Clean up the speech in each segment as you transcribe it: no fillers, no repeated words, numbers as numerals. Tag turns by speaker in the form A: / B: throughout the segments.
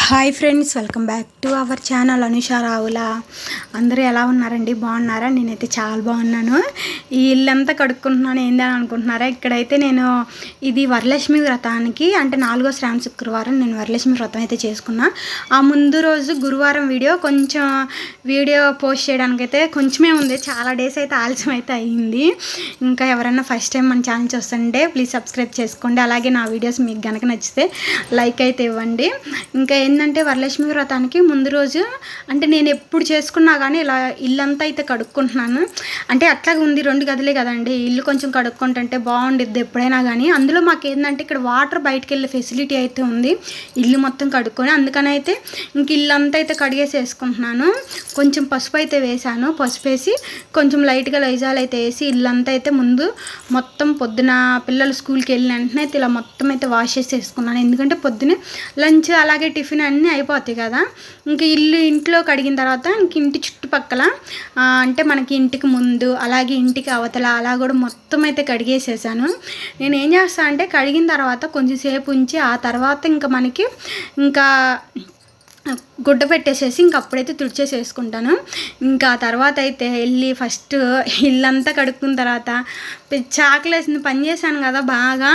A: Hi friends, welcome back to our channel Anusha Ravula. అందరూ ఎలా ఉన్నారండి? బాగున్నారా? నేనైతే చాలా బాగున్నాను. ఈ ఇల్లంతా కడుక్కుంటున్నాను ఏందని అనుకుంటున్నారా? ఇక్కడైతే నేను ఇది వరలక్ష్మి వ్రతానికి అంటే 4వ శ్రావణ శుక్రవారం నేను వరలక్ష్మి వ్రతం అయితే చేసుకున్నా. ఆ ముందు రోజు గురువారం వీడియో పోస్ట్ చేయడానికైతే కొంచెమే ఉంది. చాలా డేస్ అయితే ఆలస్యం అయితే అయ్యింది. ఇంకా ఎవరైనా ఫస్ట్ టైం మన ఛానల్ చూస్తుంటే ప్లీజ్ సబ్స్క్రైబ్ చేసుకోండి. అలాగే నా వీడియోస్ మీకు కనుక నచ్చితే లైక్ అయితే ఇవ్వండి. ఇంకా ఏంటంటే వరలక్ష్మి వ్రతానికి ముందు రోజు అంటే నేను ఎప్పుడు చేసుకున్నా కానీ ఇలా ఇల్లంతా అయితే కడుక్కుంటున్నాను. అంటే అట్లాగే ఉంది, 2 గదులే కదండి, ఇల్లు కొంచెం కడుక్కుంటుంటే బాగుండిద్ది ఎప్పుడైనా కానీ. అందులో మాకు ఏంటంటే ఇక్కడ వాటర్ బయటకు వెళ్ళే ఫెసిలిటీ అయితే ఉంది, ఇల్లు మొత్తం కడుక్కొని. అందుకని అయితే ఇంక ఇల్లంతా అయితే కడిగేసేసుకుంటున్నాను. కొంచెం పసుపు అయితే వేసాను, పసుపు వేసి కొంచెం లైట్గా లైజాల్ అయితే వేసి ఇల్లంతా అయితే ముందు మొత్తం పొద్దున పిల్లలు స్కూల్కి వెళ్ళిన వెంటనే అయితే ఇలా మొత్తం అయితే వాష్ చేసి వేసుకున్నాను. ఎందుకంటే పొద్దునే లంచ్ అలాగే టిఫిన్ అన్నీ అయిపోతాయి కదా. ఇంక ఇంట్లో కడిగిన తర్వాత ఇంక ఇంటి చుట్టుపక్కల అంటే మనకి ఇంటికి ముందు అలాగే ఇంటికి అవతల అలా కూడా మొత్తం అయితే కడిగేసేసాను. నేను ఏం చేస్తాను అంటే కడిగిన తర్వాత కొంచెం సేపు ఉంచి ఆ తర్వాత ఇంకా మనకి ఇంకా గుడ్డ పెట్టేసేసి ఇంక అప్పుడైతే తుడిచేసేసుకుంటాను. ఇంకా తర్వాత అయితే వెళ్ళి ఫస్ట్ ఇల్లంతా కడుక్కున్న తర్వాత చాకలేసింది పని చేశాను కదా బాగా.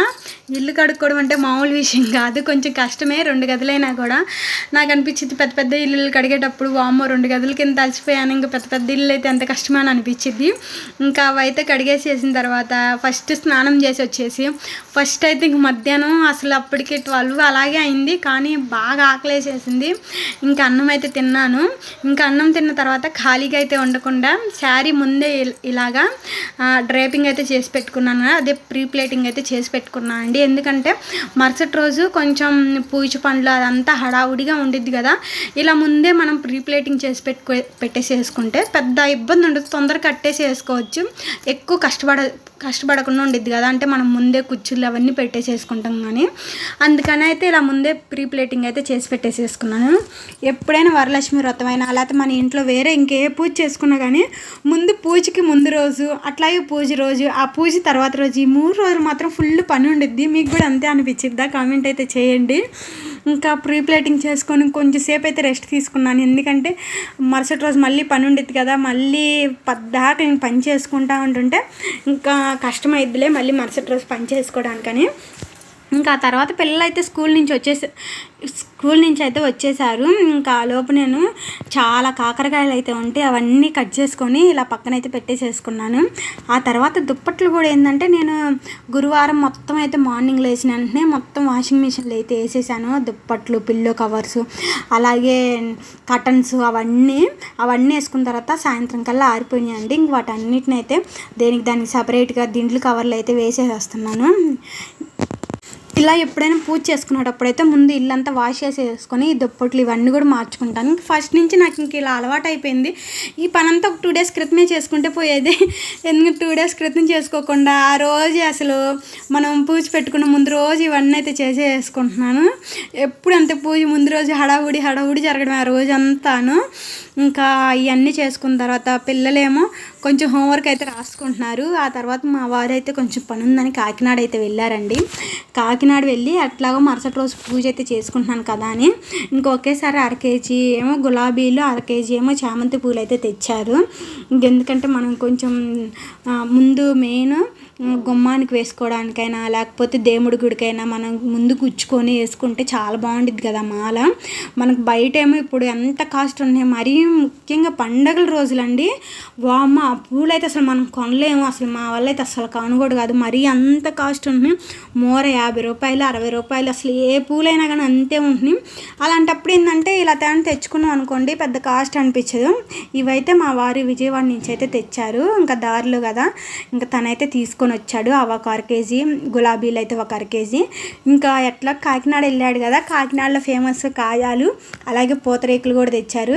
A: ఇల్లు కడుక్కోవడం అంటే మామూలు విషయం కాదు, కొంచెం కష్టమే. 2 గదులైనా కూడా నాకు అనిపించింది పెద్ద పెద్ద ఇల్లు కడిగేటప్పుడు వామ్మో 2 గదుల కింద తలిసిపోయాను, ఇంకా పెద్ద పెద్ద ఇల్లు అయితే ఎంత కష్టమని అనిపించింది. ఇంకా అవైతే కడిగేసేసిన తర్వాత ఫస్ట్ స్నానం చేసి వచ్చేసి ఫస్ట్ అయితే ఇంక మధ్యాహ్నం అసలు అప్పటికి 12 అలాగే అయింది, కానీ బాగా ఆకలేసేసింది. ఇంకా అన్నం అయితే తిన్నాను. ఇంకా అన్నం తిన్న తర్వాత ఖాళీగా అయితే ఉండకుండా శారీ ముందే ఇలాగా డ్రైపింగ్ అయితే చేసి పెట్టుకున్నాను. అదే ప్రీ ప్లేటింగ్ అయితే చేసి పెట్టుకున్నాను అండి. ఎందుకంటే మరుసటి రోజు కొంచెం పూజ పనులు అదంతా హడావుడిగా ఉండిద్ది కదా. ఇలా ముందే మనం ప్రీ ప్లేటింగ్ చేసి పెట్టేసేసుకుంటే పెద్ద ఇబ్బంది ఉండదు, తొందరగా కట్టేసి వేసుకోవచ్చు. ఎక్కువ కష్టపడకుండా ఉండిద్ది కదా. అంటే మనం ముందే కుర్చీలు అవన్నీ పెట్టేసేసుకుంటాం కానీ, అందుకని అయితే ఇలా ముందే ప్రీ ప్లేటింగ్ అయితే చేసి పెట్టేసేసుకున్నాను. ఎప్పుడైనా వరలక్ష్మి వ్రతమైనా లేకపోతే మన ఇంట్లో వేరే ఇంకే పూజ చేసుకున్నా కానీ ముందు పూజకి ముందు రోజు అట్లాగే పూజ రోజు ఆ పూజ తర్వాత రోజు ఈ 3 రోజులు మాత్రం ఫుల్ పని ఉండిద్ది. మీకు కూడా అంతే అనిపించిద్దా? కామెంట్ అయితే చేయండి. ఇంకా ప్రీ ప్లేటింగ్ చేసుకొని కొంచెంసేపు అయితే రెస్ట్ తీసుకున్నాను. ఎందుకంటే మరుసటి రోజు మళ్ళీ పని ఉండిద్ది కదా, మళ్ళీ పద్దాక నేను పని చేసుకుంటా ఉంటుంటే ఇంకా కష్టమైద్దిలే మళ్ళీ మరుసటి రోజు పని చేసుకోవడానికని. ఇంకా ఆ తర్వాత పిల్లలు అయితే స్కూల్ నుంచి అయితే వచ్చేసారు. ఇంకా లోపు నేను చాలా కాకరకాయలు అయితే ఉంటే అవన్నీ కట్ చేసుకొని ఇలా పక్కనైతే పెట్టేసేసుకున్నాను. ఆ తర్వాత దుప్పట్లు కూడా ఏంటంటే నేను గురువారం మొత్తం అయితే మార్నింగ్ లేచిన వెంటనే మొత్తం వాషింగ్ మిషన్లో అయితే వేసేసాను. దుప్పట్లు, పిల్లో కవర్స్, అలాగే కటన్స్ అవన్నీ వేసుకున్న తర్వాత సాయంత్రం కల్లా ఆరిపోయినాయండి. ఇంక వాటన్నిటిని అయితే దానికి సపరేట్గా దిండ్లు కవర్లు అయితే వేసేస్తున్నాను. ఇలా ఎప్పుడైనా పూజ చేసుకునేటప్పుడు అయితే ముందు ఇల్లంతా వాష్ చేసేసుకొని దుప్పట్లు ఇవన్నీ కూడా మార్చుకుంటాను. ఫస్ట్ నుంచి నాకు ఇంక ఇలా అలవాటు అయిపోయింది. ఈ పనంతా ఒక 2 డేస్ క్రితమే చేసుకుంటే పోయేది. ఎందుకంటే 2 డేస్ క్రితం చేసుకోకుండా ఆ రోజు అసలు మనం పూజ పెట్టుకున్న ముందు రోజు ఇవన్నీ అయితే చేసేసుకుంటున్నాను. ఎప్పుడు అంతే పూజ ముందు రోజు హడావుడి జరగడం ఆ రోజు అంతాను. ఇంకా ఇవన్నీ చేసుకున్న తర్వాత పిల్లలేమో కొంచెం హోంవర్క్ అయితే రాసుకుంటున్నారు. ఆ తర్వాత మా వారైతే కొంచెం పని ఉందని కాకినాడ అయితే వెళ్ళారండి. కాకినాడ వెళ్ళి అట్లాగో మరుసటి రోజు పూజ అయితే చేసుకుంటున్నాను కదా అని ఇంకొకేసారి 1/2 కేజీ ఏమో గులాబీలు, 1/2 కేజీ ఏమో చామంతి పూలు అయితే తెచ్చారు. ఎందుకంటే మనం కొంచెం ముందు మెయిన్ గుమ్మానికి వేసుకోవడానికైనా లేకపోతే దేవుడి గుడికైనా మనం ముందు గుచ్చుకొని వేసుకుంటే చాలా బాగుంటుంది కదా మాల. మనకు బయట ఏమో ఇప్పుడు ఎంత కాస్ట్ ఉన్నాయి, మరీ ముఖ్యంగా పండగల రోజులండి. వామ్మ ఆ పూలు అయితే అసలు మనం కొనలేము, అసలు మా వల్ల అయితే అసలు కానుగోడు కాదు, మరీ అంత కాస్ట్ ఉన్నాయి. మోర 50 రూపాయలు, 60 రూపాయలు, అసలు ఏ పూలైనా కానీ అంతే ఉంటున్నాయి. అలాంటప్పుడు ఏంటంటే ఇలా తెచ్చుకున్నాం అనుకోండి పెద్ద కాస్ట్ అనిపించదు. ఇవైతే మా వారు విజయవాడ నుంచి అయితే తెచ్చారు. ఇంకా దారిలో కదా ఇంకా తనైతే తీసుకొని వచ్చాడు. అవి 1/2 కేజీ, గులాబీలు అయితే 1/2 కేజీ. ఇంకా ఎట్లా కాకినాడ వెళ్ళాడు కదా, కాకినాడలో ఫేమస్ కాజాలు అలాగే పూతరేకులు కూడా తెచ్చారు.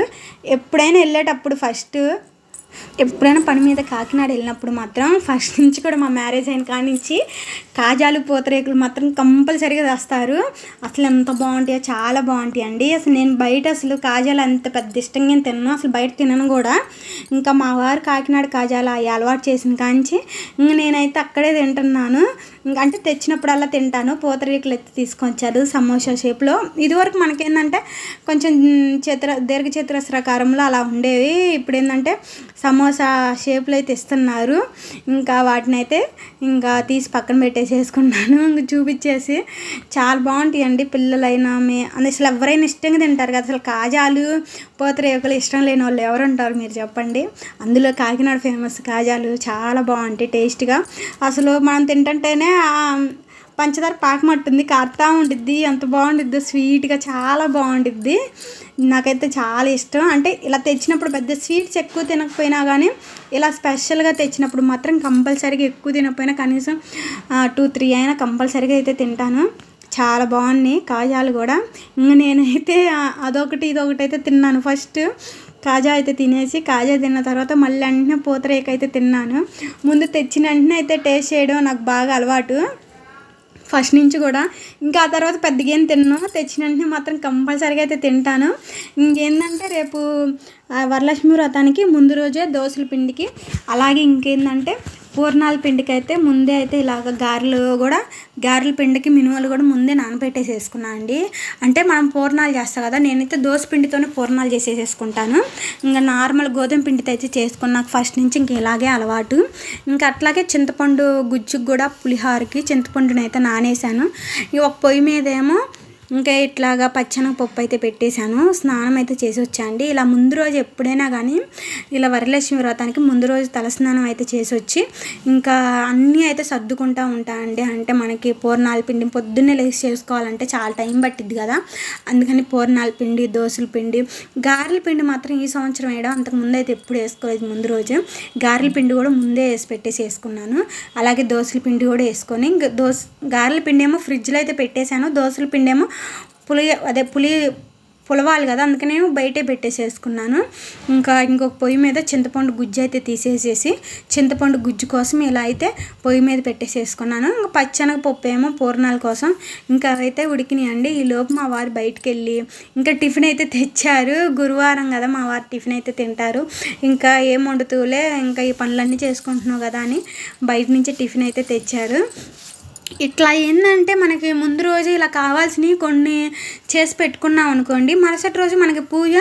A: ఎప్పుడైనా పని మీద కాకినాడ వెళ్ళినప్పుడు మాత్రం ఫస్ట్ నుంచి కూడా మా మ్యారేజ్ అయిన కాడి నుంచి కాజాలు, పూతరేకులు మాత్రం కంపల్సరీగా తెస్తారు. అసలు ఎంత బాగుంటాయో, చాలా బాగుంటాయి అండి. అసలు నేను బయట అసలు కాజాలు అంత పెద్ద ఇష్టంగా తిన్నాను, అసలు బయట తినను కూడా. ఇంకా మా వారు కాకినాడ కాజాలు అలవాటు చేసిన కాంచి ఇంక నేనైతే అక్కడే తింటున్నాను. ఇంకా అంటే తెచ్చినప్పుడల్లా తింటాను. పూతరేకులు అయితే తీసుకొచ్చారు సమోసా షేప్లో. ఇదివరకు మనకేంటంటే కొంచెం దీర్ఘ చతురస్రాకారంలో అలా ఉండేవి. ఇప్పుడు ఏంటంటే సమోసా షేప్లో అయితే ఇస్తున్నారు. ఇంకా వాటిని అయితే ఇంకా తీసి పక్కన పెట్టేసేసుకున్నాను. ఇంక చూపించేసి చాలా బాగుంటాయండి. పిల్లలైనా అసలు ఎవరైనా ఇష్టంగా తింటారు కదా. అసలు కాజాలు పూతరేకులు ఇష్టం లేని వాళ్ళు ఎవరు ఉంటారు మీరు చెప్పండి. అందులో కాకినాడ ఫేమస్ కాజాలు చాలా బాగుంటాయి టేస్ట్గా. అసలు మనం తింటుంటేనే పంచదార పాకమట్టుంది, కారుతా ఉండిద్ది, ఎంత బాగుండిద్ది, స్వీట్గా చాలా బాగుండిద్ది. నాకైతే చాలా ఇష్టం. అంటే ఇలా తెచ్చినప్పుడు పెద్ద స్వీట్స్ ఎక్కువ తినకపోయినా కానీ ఇలా స్పెషల్గా తెచ్చినప్పుడు మాత్రం కంపల్సరీగా ఎక్కువ తినకపోయినా కనీసం 2-3 అయినా కంపల్సరీగా అయితే తింటాను. చాలా బాగున్నాయి కాజాలు కూడా. ఇంకా నేనైతే అదొకటి ఇదొకటి అయితే తిన్నాను. ఫస్ట్ కాజా అయితే తినేసి, కాజా తిన్న తర్వాత మళ్ళీ వెంటనే పూతరేకు అయితే తిన్నాను. ముందు తెచ్చిన వెంటనే అయితే టేస్ట్ చేయడం నాకు బాగా అలవాటు ఫస్ట్ నుంచి కూడా. ఇంకా ఆ తర్వాత పెద్దగా ఏం తిన్నాను, తెచ్చిన వెంటనే మాత్రం కంపల్సరీగా అయితే తింటాను. ఇంకేంటంటే రేపు వరలక్ష్మి వ్రతానికి ముందు రోజే దోసల పిండికి, అలాగే ఇంకేంటంటే పూర్ణాల పిండికి అయితే ముందే అయితే ఇలాగ గారెల పిండికి మినుములు కూడా ముందే నానబెట్టేసేసుకున్నాను అండి. అంటే మనం పూర్ణాలు చేస్తాం కదా, నేనైతే దోస పిండితోనే పూర్ణాలు చేసేసుకుంటాను. ఇంకా నార్మల్ గోధుమ పిండితో అయితే చేసుకున్నాక ఫస్ట్ నుంచి ఇంక ఇలాగే అలవాటు. ఇంకా అట్లాగే చింతపండు గుజ్జుకు కూడా పులిహోరకి చింతపండుని అయితే నానేసాను. ఒక పొయ్యి మీద ఏమో ఇంకా ఇట్లాగా పచ్చెనగపప్పు అయితే పెట్టేశాను. స్నానం అయితే చేసి వచ్చాండి. ఇలా ముందు రోజు ఎప్పుడైనా కానీ ఇలా వరలక్ష్మి వ్రతానికి ముందు రోజు తలస్నానం అయితే చేసి వచ్చి ఇంకా అన్నీ అయితే సర్దుకుంటూ ఉంటానండి. అంటే మనకి పూర్ణాల పిండి పొద్దున్నే లేచి చేసుకోవాలంటే చాలా టైం పట్టిద్ది కదా. అందుకని పూర్ణాల పిండి, దోసల పిండి, గారెల పిండి మాత్రం ఈ సంవత్సరం వేయడం, అంతకుముందు అయితే ఎప్పుడు వేసుకోలేదు. ముందు రోజు గారెల పిండి కూడా ముందే వేసి పెట్టేసి వేసుకున్నాను. అలాగే దోసల పిండి కూడా వేసుకొని ఇంకా గారెల పిండి ఏమో ఫ్రిడ్జ్లో అయితే పెట్టేశాను. దోసల పిండి ఏమో పులవాలి కదా, అందుకని నేను బయటే పెట్టేసేసుకున్నాను. ఇంకా ఇంకొక పొయ్యి మీద చింతపండు గుజ్జు అయితే తీసేసేసి చింతపండు గుజ్జు కోసం ఇలా అయితే పొయ్యి మీద పెట్టేసేసుకున్నాను. ఇంకా పచ్చెనగపప్పు ఏమో పూర్ణాల కోసం ఇంకా అయితే ఉడికినాయండి. ఈ లోపు మా వారు బయటికి వెళ్ళి ఇంకా టిఫిన్ అయితే తెచ్చారు. గురువారం కదా మా వారు టిఫిన్ అయితే తింటారు. ఇంకా ఏం వండుతూలే, ఇంకా ఈ పనులన్నీ చేసుకుంటున్నావు కదా అని బయట నుంచి టిఫిన్ అయితే తెచ్చారు. ఇట్లా ఏంటంటే మనకి ముందు రోజు ఇలా కావాల్సినవి కొన్ని చేసి పెట్టుకున్నాం అనుకోండి, మరుసటి రోజు మనకి పూజ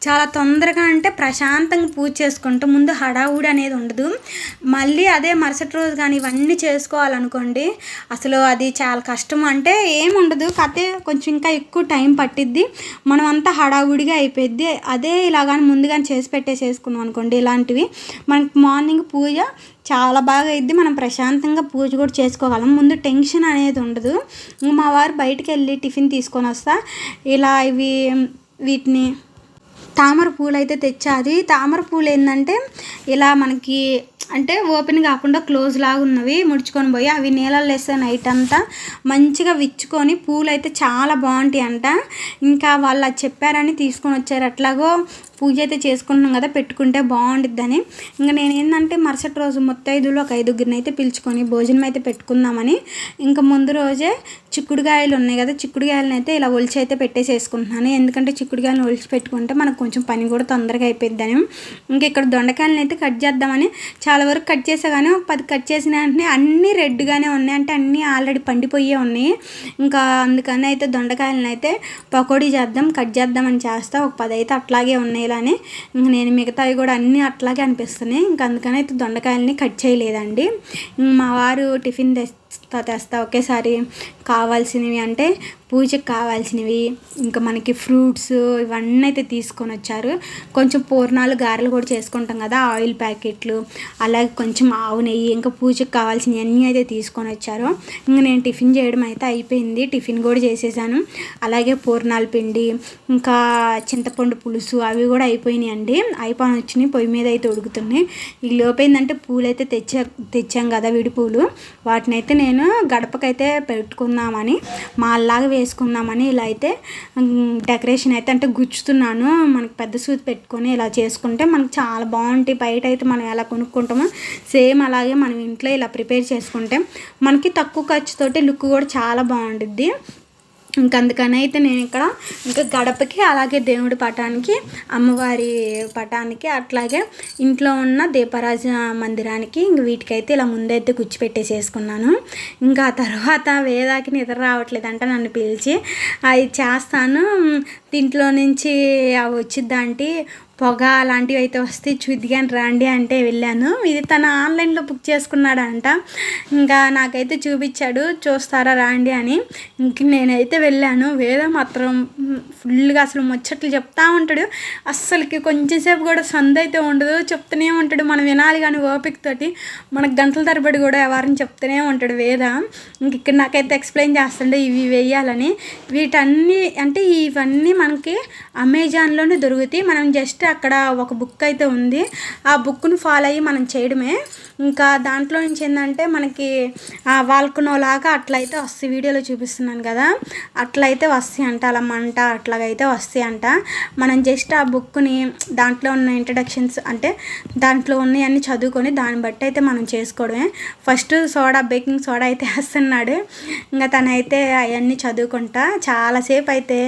A: చాలా తొందరగా అంటే ప్రశాంతంగా పూజ చేసుకుంటాం. ముందు హడావుడి అనేది ఉండదు. మళ్ళీ అదే మరుసటి రోజు కానీ ఇవన్నీ చేసుకోవాలనుకోండి అసలు అది చాలా కష్టం. అంటే ఏముండదు, కథే కొంచెం ఇంకా ఎక్కువ టైం పట్టిద్ది, మనం అంతా హడావుడిగా అయిపోద్ది. అదే ఇలాగాని ముందుగానే చేసి పెట్టేసేసుకున్నాం అనుకోండి ఇలాంటివి, మనకి మార్నింగ్ పూజ చాలా బాగా అయింది. మనం ప్రశాంతంగా పూజ కూడా చేసుకోగలం. ముందు టెన్షన్ అనేది ఉండదు. మా వారు బయటికి వెళ్ళి టిఫిన్ తీసుకొని వస్తా ఇలా వీటిని తామర పూలు అయితే తెచ్చాది. తామర పూలు ఏంటంటే ఇలా మనకి అంటే ఓపెన్ కాకుండా క్లోజ్ లాగా ఉన్నవి ముడుచుకొని పోయి అవి నీళ్ళల్లో వేస్తే నైట్ అంతా మంచిగా విచ్చుకొని పూలు అయితే చాలా బాగుంటాయి అంట. ఇంకా వాళ్ళు అది చెప్పారని తీసుకొని వచ్చారు. అట్లాగో పూజ అయితే చేసుకుంటున్నాం కదా, పెట్టుకుంటే బాగుండిద్దని. ఇంకా నేను ఏంటంటే మరుసటి రోజు ముత్తైదులు ఒక 5గురిని అయితే పిలుచుకొని భోజనం అయితే పెట్టుకుందామని ఇంకా ముందు రోజే చిక్కుడుకాయలు ఉన్నాయి కదా, చిక్కుడుకాయలను అయితే ఇలా ఒలిచి అయితే పెట్టేసేసుకుంటున్నాను. ఎందుకంటే చిక్కుడుకాయలను ఒలిచి పెట్టుకుంటే మనకు కొంచెం పని కూడా తొందరగా అయిపోద్దని. ఇంకా ఇక్కడ దొండకాయలను అయితే కట్ చేద్దామని చాలా వరకు కట్ చేసా కానీ ఒక 10 కట్ చేసిన వెంటనే అన్నీ రెడ్గానే ఉన్నాయి, అంటే అన్నీ ఆల్రెడీ పండిపోయే ఉన్నాయి. ఇంకా అందుకని అయితే దొండకాయలను అయితే పకోడీ కట్ చేద్దామని చేస్తా. ఒక 10 అయితే అట్లాగే ఉన్నాయి. ఇలానే ఇంక నేను మిగతావి కూడా అన్నీ అట్లాగే అనిపిస్తున్నాయి. ఇంకా అందుకని అయితే దొండకాయలని కట్ చేయలేదండి. మా వారు టిఫిన్ తెస్తా ఒకేసారి కావాల్సినవి అంటే పూజకి కావాల్సినవి ఇంకా మనకి ఫ్రూట్స్ ఇవన్నీ అయితే తీసుకొని వచ్చారు. కొంచెం పూర్ణాలు గారెలు కూడా చేసుకుంటాం కదా, ఆయిల్ ప్యాకెట్లు, అలాగే కొంచెం ఆవు నెయ్యి, ఇంకా పూజకి కావాల్సినవి అన్నీ అయితే తీసుకొని వచ్చారు. ఇంకా నేను టిఫిన్ చేయడం అయితే అయిపోయింది. టిఫిన్ కూడా చేసేసాను. అలాగే పూర్ణాల పిండి ఇంకా చింతపండు పులుసు అవి కూడా అయిపోయినాయి అండి. అయిపోయి వచ్చినాయి, పొయ్యి మీద అయితే ఉడుకుతున్నాయి. ఈ లోపేందంటే పూలు అయితే తెచ్చాం కదా, విడి పూలు, వాటిని అయితే నేను గడపకైతే పెట్టుకుందామని మాల్లాగా వేసుకుందామని ఇలా అయితే డెకరేషన్ అయితే అంటే గుచ్చుతున్నాను. మనకి పెద్ద సూది పెట్టుకొని ఇలా చేసుకుంటే మనకు చాలా బాగుంటాయి. బయట అయితే మనం ఎలా కొనుక్కుంటామో సేమ్ అలాగే మనం ఇంట్లో ఇలా ప్రిపేర్ చేసుకుంటే మనకి తక్కువ ఖర్చుతోటి లుక్ కూడా చాలా బాగుంటుంది. ఇంకా అందుకని అయితే నేను ఇక్కడ ఇంకా గడపకి అలాగే దేవుడి పటానికి అమ్మవారి పటానికి అట్లాగే ఇంట్లో ఉన్న దీపరాజ మందిరానికి ఇంక వీటికైతే ఇలా ముందైతే కూర్చిపెట్టేసేసుకున్నాను. ఇంకా ఆ తర్వాత వేదాకి నిద్ర రావట్లేదంట నన్ను పిలిచి అవి చేస్తాను దీంట్లో నుంచి అవి వచ్చిద్దంటే పొగ అలాంటివి అయితే వస్తే చూద్దిగాని రండి అంటే వెళ్ళాను. ఇది తను ఆన్లైన్లో బుక్ చేసుకున్నాడంట. ఇంకా నాకైతే చూపించాడు చూస్తారా రండి అని. ఇంక నేనైతే వెళ్ళాను. వేద మాత్రం ఫుల్గా అసలు ముచ్చట్లు చెప్తా ఉంటాడు. అస్సలకి కొంచెంసేపు కూడా సందు అయితే ఉండదు, చెప్తూనే ఉంటాడు. మనం వినాలి కానీ ఓపికతోటి మనకు గంటల తరబడి కూడా ఎవరిని చెప్తూనే ఉంటాడు వేద. ఇంక ఇక్కడ నాకైతే ఎక్స్ప్లెయిన్ చేస్తుండే ఇవి వేయాలని. వీటన్నీ అంటే ఇవన్నీ మనకి అమెజాన్లోనే దొరుకుతాయి. మనం జస్ట్ అక్కడ ఒక బుక్ అయితే ఉంది, ఆ బుక్ను ఫాలో అయ్యి మనం చేయడమే. ఇంకా దాంట్లో నుంచి ఏంటంటే మనకి వాల్కునోలాగా అట్లయితే వస్తాయి, వీడియోలో చూపిస్తున్నాను కదా అట్లయితే వస్తాయి అంట, అలా మంట అట్లాగైతే వస్తాయి అంట. మనం జస్ట్ ఆ బుక్ని దాంట్లో ఉన్న ఇంట్రడక్షన్స్ అంటే దాంట్లో ఉన్నవన్నీ చదువుకొని దాన్ని బట్టి అయితే మనం చేసుకోవడమే. ఫస్ట్ బేకింగ్ సోడా అయితే వేస్తున్నాడు. ఇంకా తనైతే అవన్నీ చదువుకుంటా చాలాసేపు అయితే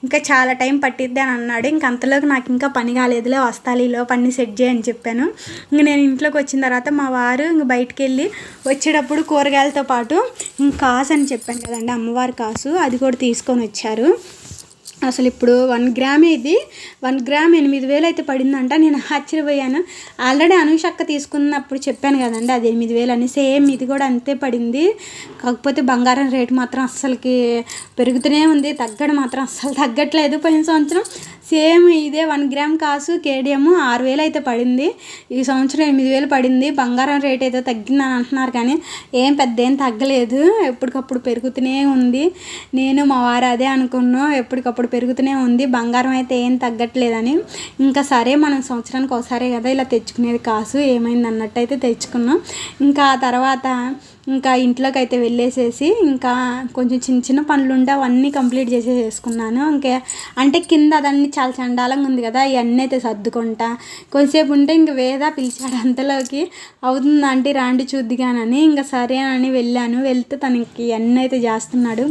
A: ఇంకా చాలా టైం పట్టిద్ది అని అన్నాడు. ఇంక అంతలోకి నాకు ఇంకా పని కాలేదులే, వస్తాలి ఈలో పని సెట్ చేయని చెప్పాను. ఇంక నేను ఇంట్లోకి వచ్చిన తర్వాత మా వారు ఇంక బయటికి వెళ్ళి వచ్చేటప్పుడు కూరగాయలతో పాటు ఇంక కాసు అని చెప్పాను కదండి, అమ్మవారి కాసు, అది కూడా తీసుకొని వచ్చారు. అసలు ఇప్పుడు 1 గ్రామ్ ఇది 1 గ్రామ్ 8,000 అయితే పడిందంట. నేను ఆశ్చర్యపోయాను. ఆల్రెడీ అనుషక్క తీసుకున్నప్పుడు చెప్పాను కదండి అది 8,000 అని, సేమ్ ఇది కూడా అంతే పడింది. కాకపోతే బంగారం రేటు మాత్రం అస్సలకి పెరుగుతూనే ఉంది, తగ్గడం మాత్రం అస్సలు తగ్గట్లేదు. పోయిన సంవత్సరం సేమ్ ఇదే 1 గ్రామ్ కాసు కేడిఎం 6,000 అయితే పడింది, ఈ సంవత్సరం 8,000 పడింది. బంగారం రేట్ ఏదో తగ్గిందని అంటున్నారు కానీ ఏం తగ్గలేదు, ఎప్పటికప్పుడు పెరుగుతూనే ఉంది. నేను మా వారు అదే అనుకున్నాం, ఎప్పటికప్పుడు పెరుగుతూనే ఉంది, బంగారం అయితే ఏం తగ్గట్లేదని. ఇంకా సరే మనం సంవత్సరానికి ఒకసారి కదా ఇలా తెచ్చుకునేది కాసు, ఏమైంది అన్నట్టు అయితే తెచ్చుకున్నాం. ఇంకా ఆ తర్వాత ఇంకా ఇంట్లోకి అయితే వెళ్ళేసేసి ఇంకా కొంచెం చిన్న పనులు ఉంటే అవన్నీ కంప్లీట్ చేసేసుకున్నాను. ఇంకా అంటే కింద అదన్నీ చాలా చండాలంగా ఉంది కదా, ఇవన్నీ అయితే సర్దుకుంటా కొంచెంసేపు ఉంటే ఇంక వేద పిలిచాడు అంతలోకి, అవుతుందంటే రాండి చూద్దిగానని. ఇంకా సరే అని వెళ్ళాను. వెళ్తే తనకి ఇవన్నీ అయితే చేస్తున్నాడు.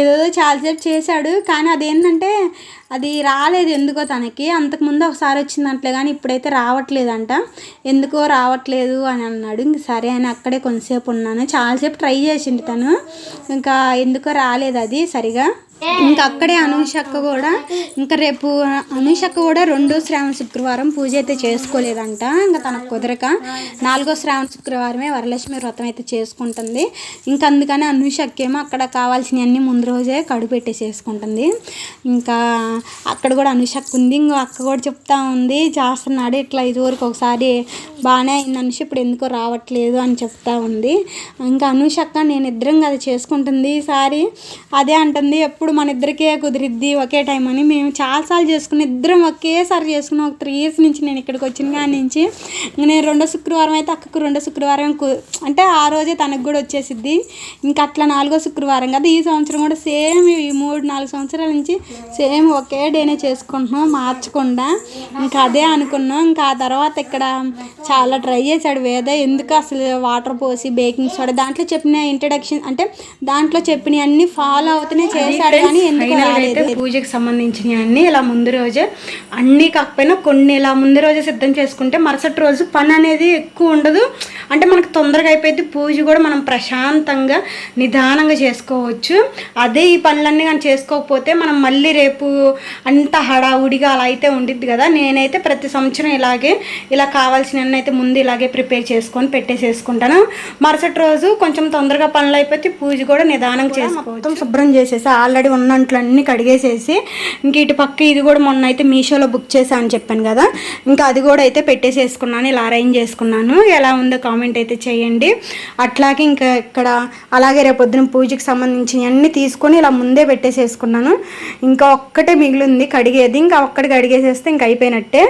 A: ఏదో చాలాసేపు చేశాడు కానీ అదేంటంటే అది రాలేదు ఎందుకో తనకి. అంతకుముందు ఒకసారి వచ్చిందంటలే కానీ ఇప్పుడైతే రావట్లేదంట, ఎందుకో రావట్లేదు అని అన్నాడు. ఇంక సరే అని అక్కడే కొంతసేపు ఉన్నాను. చాలాసేపు ట్రై చేసిండు తను, ఇంకా ఎందుకో రాలేదు అది సరిగా. ఇంకా అక్కడే అనూషక్క కూడా ఇంకా రేపు అనూషక్క కూడా 2వ శ్రావణ శుక్రవారం పూజ అయితే చేసుకోలేదంట. ఇంకా తనకు కుదరక 4వ శ్రావణ శుక్రవారమే వరలక్ష్మి వ్రతం అయితే చేసుకుంటుంది. ఇంకా అందుకని అనూషక్కేమో అక్కడ కావాల్సినవన్నీ ముందు రోజే కడుగు పెట్టేసేసుకుంటుంది. ఇంకా అక్కడ కూడా అనూషక్క ఉంది. ఇంకో అక్క కూడా చెప్తా ఉంది చేస్తున్నాడు ఇట్లా ఇదివరకు ఒకసారి బాగానే అయింది అనూష, ఇప్పుడు ఎందుకో రావట్లేదు అని చెప్తా ఉంది. ఇంకా అనూషక్క నేను ఇద్దరం కదా చేసుకుంటుంది ఈసారి అదే అంటుంది, ఎప్పుడు మన ఇద్దరికే కుదిరిద్ది ఒకే టైం అని. మేము చాలాసార్లు చేసుకుని ఇద్దరం ఒకేసారి చేసుకున్నాం. ఒక 3 years నుంచి నేను ఇక్కడికి వచ్చిన కాడి నుంచి. నేను 2వ శుక్రవారం అయితే అక్కకు 2వ శుక్రవారం అంటే ఆ రోజే తనకు కూడా వచ్చేసిద్ది. ఇంకా అట్లా 4వ శుక్రవారం కదా ఈ సంవత్సరం కూడా సేమ్ ఈ 3-4 సంవత్సరాల నుంచి సేమ్ ఒకే డేనే చేసుకుంటున్నాం మార్చకుండా. ఇంకా అదే అనుకున్నాం. ఇంకా ఆ తర్వాత ఇక్కడ చాలా ట్రై చేశాడు వేద, ఎందుకు అసలు వాటర్ పోసి బేకింగ్ సోడా దాంట్లో చెప్పిన ఇంట్రడక్షన్ అంటే దాంట్లో చెప్పినవి అన్నీ ఫాలో అవుతూనే చేశాడు కానీ ఎందుకు రాలేదు. పూజకి సంబంధించినవి అన్నీ ఇలా ముందు రోజే అన్నీ కాకపోయినా కొన్ని ఇలా ముందు రోజే సిద్ధం చేసుకుంటే మరుసటి రోజు పని అనేది ఎక్కువ ఉండదు, అంటే మనకు తొందరగా అయిపోయింది. పూజ కూడా మనం ప్రశాంతంగా నిదానంగా చేసుకోవచ్చు. అదే ఈ పనులన్నీ కానీ చేసుకోకపోతే మనం మళ్ళీ రేపు అంత హడావుడిగా అలా అయితే ఉండిద్ది కదా. నేనైతే ప్రతి సంవత్సరం ఇలా కావాల్సినవన్నీ అయితే ముందు ఇలాగే ప్రిపేర్ చేసుకొని పెట్టేసేసుకుంటాను. మరుసటి రోజు కొంచెం తొందరగా పనులు అయిపోతే పూజ కూడా నిదానంగా చేసుకోవచ్చు. మొత్తం శుభ్రం చేసేసి ఆల్రెడీ ఉన్నంట్లన్నీ కడిగేసేసి ఇంక ఇటు పక్క ఇది కూడా మొన్న అయితే మీషోలో బుక్ చేశాను అని చెప్పాను కదా, ఇంకా అది కూడా అయితే పెట్టేసేసుకున్నాను. ఇలా అరేంజ్ చేసుకున్నాను. ఎలా ఉందో కామెంట్ అయితే చేయండి. అట్లాగే ఇంకా ఇక్కడ అలాగే రేపొద్దున పూజకి సంబంధించినవన్నీ తీసుకొని ఇలా ముందే పెట్టేసేసుకున్నాను. ఇంకా ఒక్కటే మిగిలింది కడిగేది, ఇంకా ఒక్కటి కడిగేసేస్తే ఇంక అయిపోయినట్టే.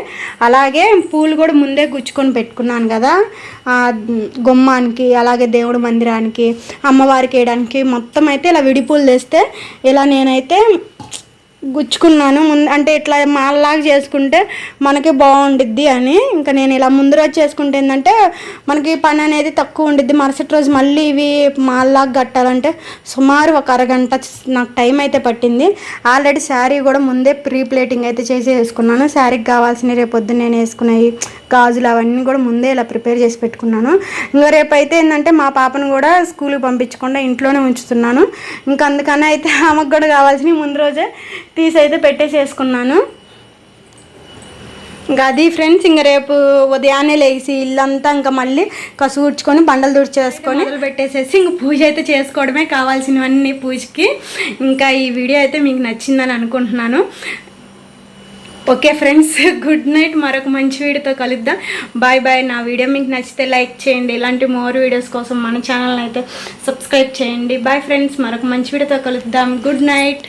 A: అలాగే పూలు కూడా ముందే గుచ్చుకొని పెట్టుకున్నాను కదా గుమ్మానికి, అలాగే దేవుడి మందిరానికి, అమ్మవారికి వేయడానికి. మొత్తం అయితే ఇలా విడిపూలు తెస్తే ఇలా నేనైతే గుచ్చుకున్నాను అంటే ఇట్లా మాల్లాగా చేసుకుంటే మనకి బాగుండిద్ది అని. ఇంకా నేను ఇలా ముందు రోజు చేసుకుంటే ఏంటంటే మనకి పని అనేది తక్కువ ఉండిద్ది. మరుసటి రోజు మళ్ళీ ఇవి మాల్లాగా కట్టాలంటే సుమారు ఒక అరగంట నాకు టైం అయితే పట్టింది. ఆల్రెడీ శారీ కూడా ముందే ప్రీ ప్లేటింగ్ అయితే చేసి వేసుకున్నాను. శారీకి కావాల్సినవి రేపు పొద్దున్న నేను వేసుకున్నాయి గాజులు అవన్నీ కూడా ముందే ఇలా ప్రిపేర్ చేసి పెట్టుకున్నాను. ఇంకా రేపు అయితే ఏంటంటే మా పాపను కూడా స్కూల్కి పంపించకుండా ఇంట్లోనే ఉంచుతున్నాను. ఇంకా అందుకని అయితే ఆమెకు కూడా కావాల్సినవి ముందు రోజే తీసి అయితే పెట్టేసేసుకున్నాను. ఇంకా అది ఫ్రెండ్స్, ఇంకా రేపు ఉదయాన్నే లేచి ఇల్లంతా ఇంకా మళ్ళీ కసుగుడ్చుకొని బండలు తుడిచేసుకొని మొదలు పెట్టేసేసి ఇంక పూజ అయితే చేసుకోవడమే కావాల్సినవన్నీ పూజకి. ఇంకా ఈ వీడియో అయితే మీకు నచ్చిందని అనుకుంటున్నాను. Okay friends, good night. మరొక మంచి వీడియోతో కలుద్దాం. Bye bye. నా వీడియో మీకు నచ్చితే లైక్ చేయండి. ఇలాంటి మోర్ వీడియోస్ కోసం మన ఛానల్ని అయితే సబ్స్క్రైబ్ చేయండి. బాయ్ ఫ్రెండ్స్, మరొక మంచి వీడియోతో కలుద్దాం. Good night.